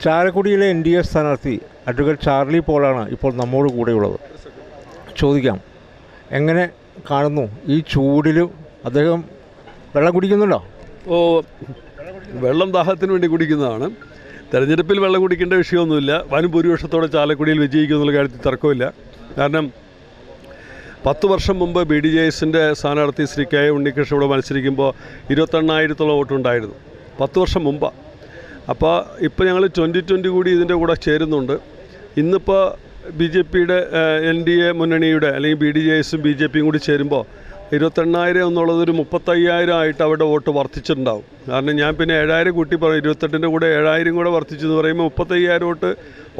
ചാലക്കുടിയിലെ NDA സ്ഥാനാർത്ഥി advocate Charlie പോളാണ് ഇപ്പോൾ നമ്മോട് കൂടെയുള്ളത്. ചോദിക്കാം, എങ്ങനെ കാണുന്നു ഈ ചൂടിലും അദ്ദേഹം വെള്ളം കുടിക്കുന്നുണ്ടോ? വെള്ളം ദാഹത്തിന് വേണ്ടി കുടിക്കുന്നതാണ്. തെരഞ്ഞെടുപ്പിൽ വെള്ളം കുടിക്കേണ്ട വിഷയമൊന്നുമില്ല. വൻ ഭൂരിപക്ഷത്തോടെ ചാലക്കുടിയിൽ വിജയിക്കുമെന്നുള്ള കാര്യത്തിൽ തർക്കമില്ല. കാരണം 10 വർഷം മുമ്പ് BDJSൻ്റെ സ്ഥാനാർത്ഥി ശ്രീ K. ഉണ്ണികൃഷ്ണൻ ഇവിടെ മത്സരിക്കുമ്പോൾ 28,000-ഓളം വോട്ടുണ്ടായിരുന്നു. 10 വർഷം മുമ്പാണ്. അപ്പോൾ ഇപ്പോൾ ഞങ്ങൾ 2020 കൂടി ഇതിൻ്റെ കൂടെ ചേരുന്നുണ്ട്. ഇന്നിപ്പോൾ BJPയുടെ NDA മുന്നണിയുടെ അല്ലെങ്കിൽ BDJSും BJPയും കൂടി ചേരുമ്പോൾ 28,000 എന്നുള്ളതൊരു 35,000 ആയിട്ട് അവരുടെ വോട്ട് വർദ്ധിച്ചിട്ടുണ്ടാവും. കാരണം ഞാൻ പിന്നെ 7,000 കൂട്ടി പറയും, 28ൻ്റെ കൂടെ 7,000 കൂടെ വർദ്ധിച്ചു എന്ന് പറയുമ്പോൾ 35,000 വോട്ട്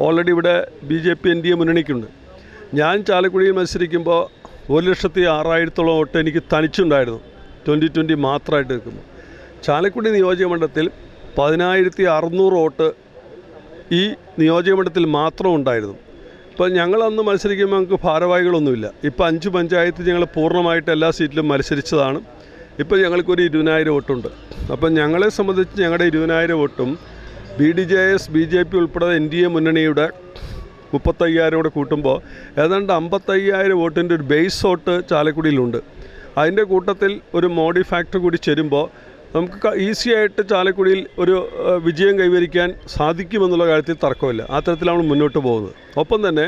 ഓൾറെഡി ഇവിടെ BJP NDA മുന്നണിക്കുണ്ട്. ഞാൻ ചാലക്കുടിയിൽ മത്സരിക്കുമ്പോൾ 1,06,000-ഓളം വോട്ട് എനിക്ക് തനിച്ചുണ്ടായിരുന്നു 2020 മാത്രമായിട്ട് നിൽക്കുമ്പോൾ. ചാലക്കുടി നിയോജകമണ്ഡലത്തിൽ 10,600 വോട്ട് ഈ നിയോജകമണ്ഡലത്തിൽ മാത്രം ഉണ്ടായിരുന്നു. ഇപ്പോൾ ഞങ്ങളന്ന് മത്സരിക്കുമ്പോൾ ഞങ്ങൾക്ക് ഭാരവാഹികളൊന്നുമില്ല. ഇപ്പോൾ 5 പഞ്ചായത്ത് ഞങ്ങൾ പൂർണ്ണമായിട്ട് എല്ലാ സീറ്റിലും മത്സരിച്ചതാണ്. ഇപ്പോൾ ഞങ്ങൾക്കൊരു 20,000 വോട്ടുണ്ട്. അപ്പം ഞങ്ങളെ സംബന്ധിച്ച് ഞങ്ങളുടെ 20,000 വോട്ടും BDJS BJP ഉൾപ്പെടെ NDA മുന്നണിയുടെ 35,000 കൂടെ കൂട്ടുമ്പോൾ ഏതാണ്ട് 55,000 വോട്ടിൻ്റെ ഒരു ബേസ് വോട്ട് ചാലക്കുടിയിലുണ്ട്. അതിൻ്റെ കൂട്ടത്തിൽ ഒരു മോഡി ഫാക്ടർ കൂടി ചേരുമ്പോൾ നമുക്ക് ഈസി ആയിട്ട് ചാലക്കുടിയിൽ ഒരു വിജയം കൈവരിക്കാൻ സാധിക്കുമെന്നുള്ള കാര്യത്തിൽ തർക്കമില്ല. ആ തരത്തിലാണ് മുന്നോട്ട് പോകുന്നത്. ഒപ്പം തന്നെ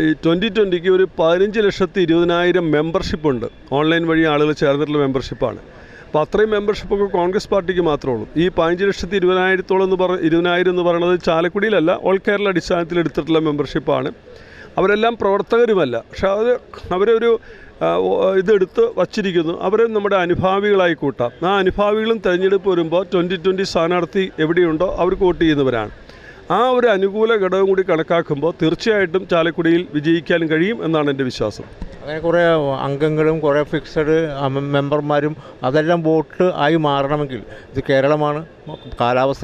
ഈ 2020 ഒരു 15,20,000 മെമ്പർഷിപ്പുണ്ട്. ഓൺലൈൻ വഴി ആളുകൾ ചേർന്നിട്ടുള്ള മെമ്പർഷിപ്പാണ്. അപ്പോൾ അത്രയും മെമ്പർഷിപ്പൊക്കെ കോൺഗ്രസ് പാർട്ടിക്ക് മാത്രമേ ഉള്ളൂ. ഈ 15,20,000-ഓളം 20,000 എന്ന് പറയുന്നത് ചാലക്കുടിയിലല്ല, ഓൾ കേരള അടിസ്ഥാനത്തിൽ എടുത്തിട്ടുള്ള മെമ്പർഷിപ്പാണ്. അവരെല്ലാം പ്രവർത്തകരുമല്ല, പക്ഷേ അവരൊരു ഇതെടുത്ത് വച്ചിരിക്കുന്നു. അവരെ നമ്മുടെ അനുഭാവികളായി കൂട്ടാം. ആ അനുഭാവികളും തിരഞ്ഞെടുപ്പ് വരുമ്പോൾ 2020 സ്ഥാനാർത്ഥി എവിടെയുണ്ടോ അവർക്ക് വോട്ട് ചെയ്യുന്നവരാണ്. ആ ഒരു അനുകൂല ഘടകം കൂടി കണക്കാക്കുമ്പോൾ തീർച്ചയായിട്ടും ചാലക്കുടിയിൽ വിജയിക്കാൻ കഴിയും എന്നാണ് എൻ്റെ വിശ്വാസം. അങ്ങനെ കുറേ അംഗങ്ങളും കുറേ ഫിക്സഡ് മെമ്പർമാരും അതെല്ലാം വോട്ട് ആയി മാറണമെങ്കിൽ ഇത് കേരളമാണ്,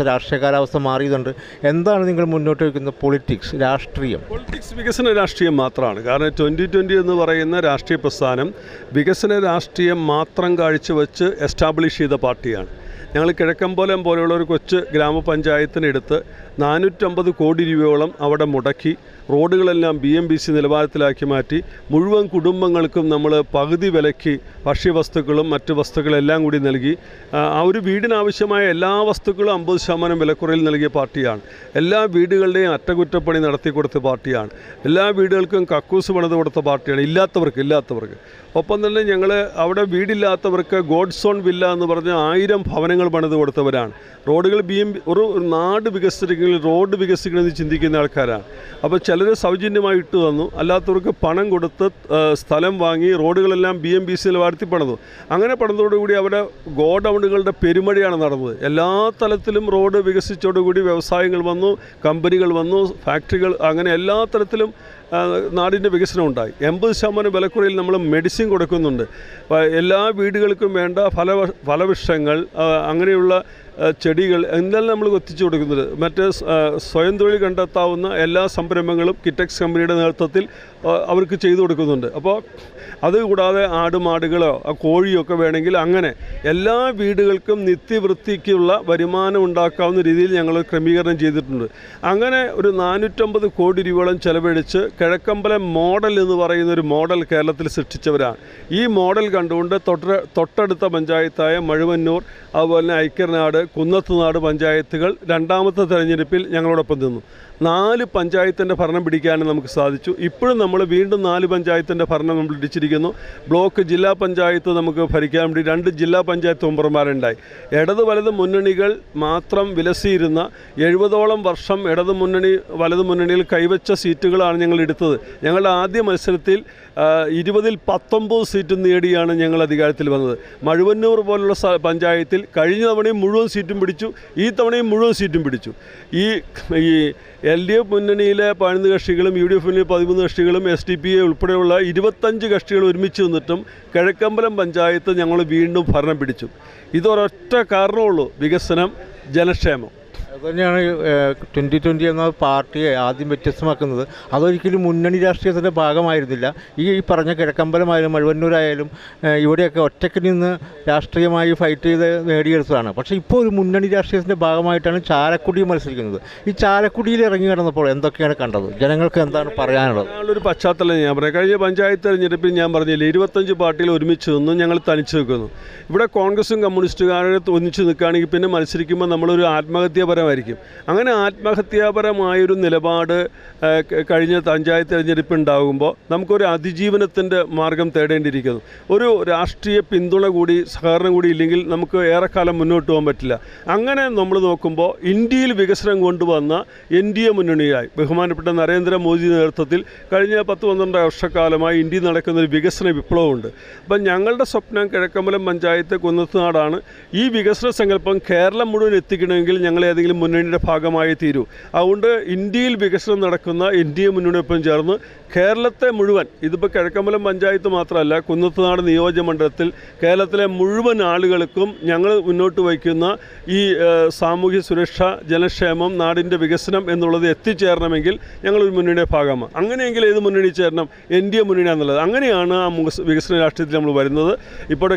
രാഷ്ട്രീയ കാലാവസ്ഥ മാറിയതുണ്ട്. എന്താണ് നിങ്ങൾ മുന്നോട്ട് വയ്ക്കുന്ന പൊളിറ്റിക്സ് വികസന രാഷ്ട്രീയം മാത്രമാണ്. കാരണം 2020 എന്ന് പറയുന്ന രാഷ്ട്രീയ പ്രസ്ഥാനം വികസന രാഷ്ട്രീയം മാത്രം കാഴ്ചവെച്ച് എസ്റ്റാബ്ലിഷ് ചെയ്ത പാർട്ടിയാണ്. ഞങ്ങൾ കിഴക്കമ്പലം പോലെയുള്ള ഒരു കൊച്ചു ഗ്രാമപഞ്ചായത്തിനെടുത്ത് 450 കോടി രൂപയോളം അവിടെ മുടക്കി റോഡുകളെല്ലാം BMBC നിലവാരത്തിലാക്കി മാറ്റി മുഴുവൻ കുടുംബങ്ങൾക്കും നമ്മൾ പകുതി വിലയ്ക്ക് ഭക്ഷ്യവസ്തുക്കളും മറ്റ് വസ്തുക്കളെല്ലാം കൂടി നൽകി. ആ ഒരു വീടിനാവശ്യമായ എല്ലാ വസ്തുക്കളും 50% വിലക്കുറയിൽ നൽകിയ പാർട്ടിയാണ്. എല്ലാ വീടുകളുടെയും അറ്റകുറ്റപ്പണി നടത്തി കൊടുത്ത പാർട്ടിയാണ്. എല്ലാ വീടുകൾക്കും കക്കൂസ് പണിത് കൊടുത്ത പാർട്ടിയാണ്. ഇല്ലാത്തവർക്ക് ഒപ്പം തന്നെ ഞങ്ങൾ അവിടെ വീടില്ലാത്തവർക്ക് ഗോഡ്സ് ഓൺ വില്ല എന്ന് പറഞ്ഞ് 1000 ഭവനങ്ങൾ പണിത് കൊടുത്തവരാണ്. റോഡുകൾ ഒരു നാട് വികസിക്കണമെങ്കിൽ റോഡ് വികസിക്കണമെന്ന് ചിന്തിക്കുന്ന ആൾക്കാരാണ്. അപ്പോൾ ചിലർ സൗജന്യമായി ഇട്ടു തന്നു, അല്ലാത്തവർക്ക് പണം കൊടുത്ത് സ്ഥലം വാങ്ങി റോഡുകളെല്ലാം BMBC നിലവാരത്തിൽ പണിതു. അങ്ങനെ പണിതോടുകൂടി അവരുടെ ഗോഡൗണുകളുടെ പെരുമഴയാണ് നടന്നത്. എല്ലാ തലത്തിലും റോഡ് വികസിച്ചോടുകൂടി വ്യവസായങ്ങൾ വന്നു, കമ്പനികൾ വന്നു, ഫാക്ടറികൾ, അങ്ങനെ എല്ലാ തരത്തിലും നാടിൻ്റെ വികസനം ഉണ്ടായി. 80% വിലക്കുറയിൽ നമ്മൾ മെഡിസിൻ കൊടുക്കുന്നുണ്ട്. എല്ലാ വീടുകൾക്കും വേണ്ട ഫലവൃക്ഷങ്ങൾ, അങ്ങനെയുള്ള ചെടികൾ എന്തെല്ലാം നമ്മൾ എത്തിച്ചു കൊടുക്കുന്നത്. മറ്റ് സ്വയം തൊഴിൽ കണ്ടെത്താവുന്ന എല്ലാ സംരംഭങ്ങളും കിറ്റക്സ് കമ്പനിയുടെ നേതൃത്വത്തിൽ അവർക്ക് ചെയ്തു കൊടുക്കുന്നുണ്ട്. അപ്പോൾ അതുകൂടാതെ ആടുമാടുകളോ കോഴിയൊക്കെ വേണമെങ്കിൽ അങ്ങനെ എല്ലാ വീടുകൾക്കും നിത്യവൃത്തിക്കുള്ള വരുമാനം ഉണ്ടാക്കാവുന്ന രീതിയിൽ ഞങ്ങൾ ക്രമീകരണം ചെയ്തിട്ടുണ്ട്. അങ്ങനെ ഒരു 450 കോടി രൂപയോളം ചെലവഴിച്ച് കിഴക്കമ്പലം മോഡൽ എന്ന് പറയുന്ന ഒരു മോഡൽ കേരളത്തിൽ സൃഷ്ടിച്ചവരാണ്. ഈ മോഡൽ കണ്ടുകൊണ്ട് തൊട്ടടുത്ത പഞ്ചായത്തായ മഴുവന്നൂർ, അതുപോലെ ഐക്യനാട്, കുന്നത്തുനാട് പഞ്ചായത്തുകൾ രണ്ടാമത്തെ തെരഞ്ഞെടുപ്പിൽ ഞങ്ങളോടൊപ്പം നിന്നു. 4 പഞ്ചായത്തിൻ്റെ ഭരണം പിടിക്കാനും നമുക്ക് സാധിച്ചു. ഇപ്പോഴും നമ്മൾ വീണ്ടും 4 പഞ്ചായത്തിൻ്റെ ഭരണം നമ്മൾ പിടിച്ചിരിക്കുന്നു. ബ്ലോക്ക് ജില്ലാ പഞ്ചായത്ത് നമുക്ക് ഭരിക്കാൻ വേണ്ടി 2 ജില്ലാ പഞ്ചായത്ത് മെമ്പർമാരുണ്ടായി. ഇടത് വലത് മുന്നണികൾ മാത്രം വിലസിയിരുന്ന 70ഓളം വർഷം ഇടത് മുന്നണി വലത് മുന്നണിയിൽ കൈവച്ച സീറ്റുകളാണ് ഞങ്ങൾ എടുത്തത്. ഞങ്ങളുടെ ആദ്യ മത്സരത്തിൽ 20ൽ 19 സീറ്റ് നേടിയാണ് ഞങ്ങൾ അധികാരത്തിൽ വന്നത്. മഴുവന്നൂർ പോലുള്ള പഞ്ചായത്തിൽ കഴിഞ്ഞ തവണയും മുഴുവൻ സീറ്റും പിടിച്ചു, ഈ തവണയും മുഴുവൻ സീറ്റും പിടിച്ചു. ഈ LDF മുന്നണിയിലെ 11 കക്ഷികളും UDF മുന്നണിയിൽ 13 കക്ഷികളും SDPA ഉൾപ്പെടെയുള്ള 25 കക്ഷികൾ ഒരുമിച്ച് നിന്നിട്ടും കിഴക്കമ്പലം പഞ്ചായത്ത് ഞങ്ങൾ വീണ്ടും ഭരണം പിടിച്ചു. ഇതൊരൊറ്റ കാരണമുള്ളൂ, വികസനം, ജനക്ഷേമം. അതുതന്നെയാണ് 2020 എന്ന പാർട്ടിയെ ആദ്യം വ്യത്യസ്തമാക്കുന്നത്. അതൊരിക്കലും മുന്നണി രാഷ്ട്രീയത്തിൻ്റെ ഭാഗമായിരുന്നില്ല. ഈ പറഞ്ഞ കിഴക്കമ്പലമായാലും മഴുവന്നൂരായാലും ഇവിടെയൊക്കെ ഒറ്റയ്ക്ക് നിന്ന് രാഷ്ട്രീയമായി ഫൈറ്റ് ചെയ്ത് നേടിയെടുത്തതാണ്. പക്ഷേ ഇപ്പോൾ ഒരു മുന്നണി രാഷ്ട്രീയത്തിൻ്റെ ഭാഗമായിട്ടാണ് ചാലക്കുടി മത്സരിക്കുന്നത്. ഈ ചാലക്കുടിയിൽ ഇറങ്ങി കിടന്നപ്പോൾ എന്തൊക്കെയാണ് കണ്ടത്? ജനങ്ങൾക്ക് എന്താണ് പറയാനുള്ളത്? ഞങ്ങളൊരു പശ്ചാത്തലം ഞാൻ പറയാം. കഴിഞ്ഞ പഞ്ചായത്ത് തെരഞ്ഞെടുപ്പിൽ ഞാൻ പറഞ്ഞില്ലേ, 25 പാർട്ടികൾ ഒരുമിച്ച് നിന്നു, ഞങ്ങൾ തനിച്ച് നിൽക്കുന്നു. ഇവിടെ കോൺഗ്രസും കമ്മ്യൂണിസ്റ്റുകാരെ ഒന്നിച്ച് നിൽക്കുകയാണെങ്കിൽ പിന്നെ മത്സരിക്കുമ്പോൾ നമ്മളൊരു ആത്മഹത്യാപരമായിരിക്കും. അങ്ങനെ ആത്മഹത്യാപരമായൊരു നിലപാട് കഴിഞ്ഞ പഞ്ചായത്ത് തെരഞ്ഞെടുപ്പ് ഉണ്ടാകുമ്പോൾ നമുക്കൊരു അതിജീവനത്തിൻ്റെ മാർഗം തേടേണ്ടിയിരിക്കുന്നു. ഒരു രാഷ്ട്രീയ പിന്തുണ കൂടി സഹകരണം കൂടി ഇല്ലെങ്കിൽ നമുക്ക് ഏറെക്കാലം മുന്നോട്ട് പോകാൻ പറ്റില്ല. അങ്ങനെ നമ്മൾ നോക്കുമ്പോൾ ഇന്ത്യയിൽ വികസനം കൊണ്ടുവന്ന NDA മുന്നണിയായി ബഹുമാനപ്പെട്ട നരേന്ദ്രമോദി നേതൃത്വത്തിൽ കഴിഞ്ഞ 10-12 വർഷക്കാലമായി ഇന്ത്യയിൽ നടക്കുന്നൊരു വികസന വിപ്ലവമുണ്ട്. അപ്പം ഞങ്ങളുടെ സ്വപ്നം കിഴക്കമ്പലം പഞ്ചായത്ത് കുന്നത്തുനാടാണ്. ഈ വികസന സങ്കല്പം കേരളം മുഴുവൻ എത്തിക്കണമെങ്കിൽ ഞങ്ങൾ ഏതെങ്കിലും മുന്നണിയുടെ ഭാഗമായി തീരൂ. അതുകൊണ്ട് ഇന്ത്യയിൽ വികസനം നടക്കുന്ന NDA മുന്നണിയൊപ്പം ചേർന്ന് കേരളത്തെ മുഴുവൻ, ഇതിപ്പോൾ കിഴക്കമ്പലം പഞ്ചായത്ത് മാത്രമല്ല, കുന്നത്തുനാട് നിയോജകമണ്ഡലത്തിൽ കേരളത്തിലെ മുഴുവൻ ആളുകൾക്കും ഞങ്ങൾ മുന്നോട്ട് വയ്ക്കുന്ന ഈ സാമൂഹ്യ സുരക്ഷ, ജനക്ഷേമം, നാടിൻ്റെ വികസനം എന്നുള്ളത് എത്തിച്ചേരണമെങ്കിൽ ഞങ്ങളൊരു മുന്നണിയുടെ ഭാഗമാണ്. അങ്ങനെയെങ്കിൽ ഏത് മുന്നണി ചേരണം? NDA മുന്നണിയാണെന്നുള്ളത്. അങ്ങനെയാണ് ആ വികസന രാഷ്ട്രീയത്തിൽ നമ്മൾ വരുന്നത്. ഇപ്പോൾ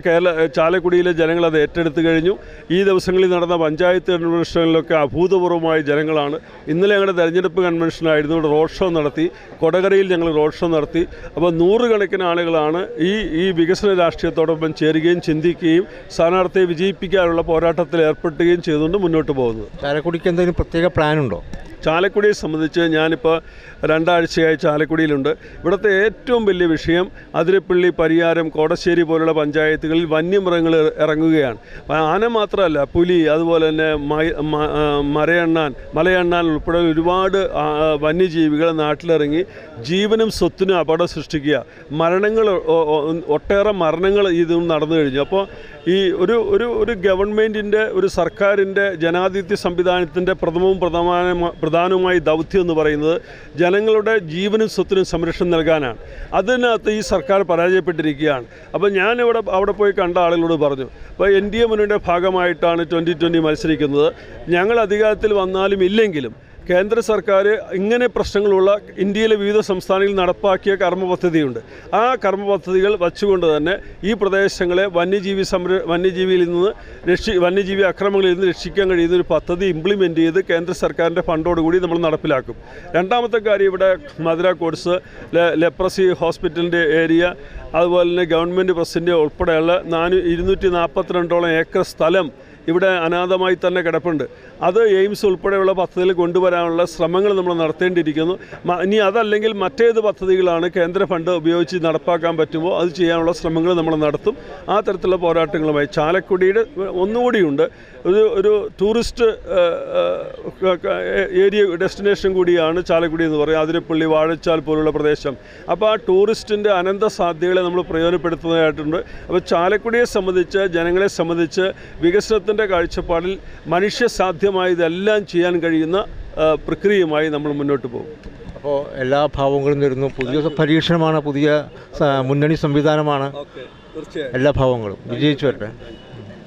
ചാലക്കുടിയിലെ ജനങ്ങൾ അത് ഏറ്റെടുത്ത് കഴിഞ്ഞു. ഈ ദിവസങ്ങളിൽ നടന്ന പഞ്ചായത്ത് കൺവെൻഷനിലൊക്കെ അഭൂതപൂർവമായ ജനങ്ങളാണ്. ഇന്നലെ ഞങ്ങളുടെ തെരഞ്ഞെടുപ്പ് കൺവെൻഷനായിരുന്നു. ഇവിടെ റോഡ് ഷോ നടത്തി, കൊടകരയിൽ ഞങ്ങൾ റോഡ് ഷോ നടത്തി. അപ്പോൾ 100 കണക്കിന് ആളുകളാണ് ഈ വികസന രാഷ്ട്രീയത്തോടൊപ്പം ചേരുകയും ചിന്തിക്കുകയും സ്ഥാനാർത്ഥിയെ വിജയിപ്പിക്കാനുള്ള പോരാട്ടത്തിൽ ഏർപ്പെടുകയും ചെയ്തുകൊണ്ട് മുന്നോട്ട് പോകുന്നത്. ചാലക്കുടിക്ക് എന്തെങ്കിലും പ്രത്യേക പ്ലാനുണ്ടോ? ചാലക്കുടിയെ സംബന്ധിച്ച് ഞാനിപ്പോൾ 2 ആഴ്ചയായി ചാലക്കുടിയിലുണ്ട്. ഇവിടുത്തെ ഏറ്റവും വലിയ വിഷയം അതിരപ്പള്ളി, പരിയാരം, കോടശ്ശേരി പോലുള്ള പഞ്ചായത്തുകളിൽ വന്യമൃഗങ്ങൾ ഇറങ്ങുകയാണ്. ആന മാത്രമല്ല, പുലി, അതുപോലെ തന്നെ മലയണ്ണാൻ ഉൾപ്പെടെ ഒരുപാട് വന്യജീവികൾ നാട്ടിലിറങ്ങി ജീവനും സ്വത്തിനും അപകടം സൃഷ്ടിക്കുക. ഒട്ടേറെ മരണങ്ങൾ ഇതും നടന്നു കഴിഞ്ഞു. അപ്പോൾ ഈ ഒരു ഗവൺമെൻറ്റിൻ്റെ, ഒരു സർക്കാരിൻ്റെ ജനാധിപത്യ സംവിധാനത്തിൻ്റെ പ്രധാനവുമായ ദൗത്യം എന്ന് പറയുന്നത് ജനങ്ങളുടെ ജീവനും സ്വത്തിനും സംരക്ഷണം നൽകാനാണ്. അതിനകത്ത് ഈ സർക്കാർ പരാജയപ്പെട്ടിരിക്കുകയാണ്. അപ്പോൾ ഞാനിവിടെ അവിടെ പോയി കണ്ട ആളുകളോട് പറഞ്ഞു, അപ്പോൾ NDA മുന്നണിയുടെ ഭാഗമായിട്ടാണ് 2020 മത്സരിക്കുന്നത്. ഞങ്ങൾ അധികാരത്തിൽ വന്നാലും ഇല്ലെങ്കിലും കേന്ദ്ര സർക്കാർ ഇങ്ങനെ പ്രശ്നങ്ങളുള്ള ഇന്ത്യയിലെ വിവിധ സംസ്ഥാനങ്ങളിൽ നടപ്പാക്കിയ കർമ്മപദ്ധതിയുണ്ട്. ആ കർമ്മപദ്ധതികൾ വച്ചുകൊണ്ട് തന്നെ ഈ പ്രദേശങ്ങളെ വന്യജീവിയിൽ നിന്ന് വന്യജീവി അക്രമങ്ങളിൽ നിന്ന് രക്ഷിക്കാൻ കഴിയുന്ന ഒരു പദ്ധതി ഇംപ്ലിമെൻ്റ് ചെയ്ത് കേന്ദ്ര സർക്കാരിൻ്റെ ഫണ്ടോടുകൂടി നമ്മൾ നടപ്പിലാക്കും. രണ്ടാമത്തെ കാര്യം, ഇവിടെ മധുര കോഴ്സ്, ലെപ്രസി ഹോസ്പിറ്റലിൻ്റെ ഏരിയ, അതുപോലെ തന്നെ ഗവൺമെൻറ് പ്രസിഡൻ്റ് ഉൾപ്പെടെയുള്ള 242 ഏക്കർ സ്ഥലം ഇവിടെ അനാഥമായി തന്നെ കിടപ്പുണ്ട്. അത് എയിംസ് ഉൾപ്പെടെയുള്ള പദ്ധതിയിൽ കൊണ്ടുവരാനുള്ള ശ്രമങ്ങൾ നമ്മൾ നടത്തേണ്ടിയിരിക്കുന്നു. ഇനി അതല്ലെങ്കിൽ മറ്റേത് പദ്ധതികളാണ് കേന്ദ്ര ഫണ്ട് ഉപയോഗിച്ച് നടപ്പാക്കാൻ പറ്റുമോ അത് ചെയ്യാനുള്ള ശ്രമങ്ങൾ നമ്മൾ നടത്തും. ആ തരത്തിലുള്ള പോരാട്ടങ്ങളുമായി ചാലക്കുടിയുടെ ഒന്നുകൂടിയുണ്ട്. ഒരു ടൂറിസ്റ്റ് ഏരിയ, ഡെസ്റ്റിനേഷൻ കൂടിയാണ് ചാലക്കുടി എന്ന് പറയുന്നത്. അതിരപ്പള്ളി, വാഴച്ചാൽ പോലുള്ള പ്രദേശം. അപ്പോൾ ആ ടൂറിസ്റ്റിൻ്റെ അനന്ത സാധ്യതകളെ നമ്മൾ പ്രയോജനപ്പെടുത്തുന്നതായിട്ടുണ്ട്. അപ്പോൾ ചാലക്കുടിയെ സംബന്ധിച്ച്, ജനങ്ങളെ സംബന്ധിച്ച് വികസനത്തിൻ്റെ കാഴ്ചപ്പാടിൽ മനുഷ്യസാധ്യമായതെല്ലാം ചെയ്യാൻ കഴിയുന്ന പ്രക്രിയയുമായി നമ്മൾ മുന്നോട്ട് പോകും. അപ്പോൾ എല്ലാ ഭാവങ്ങളും നേരുന്നു. പുതിയ പരീക്ഷണമാണ്, പുതിയ മുന്നണി സംവിധാനമാണ്. എല്ലാ ഭാവങ്ങളും വിജയിച്ചു വരട്ടെ.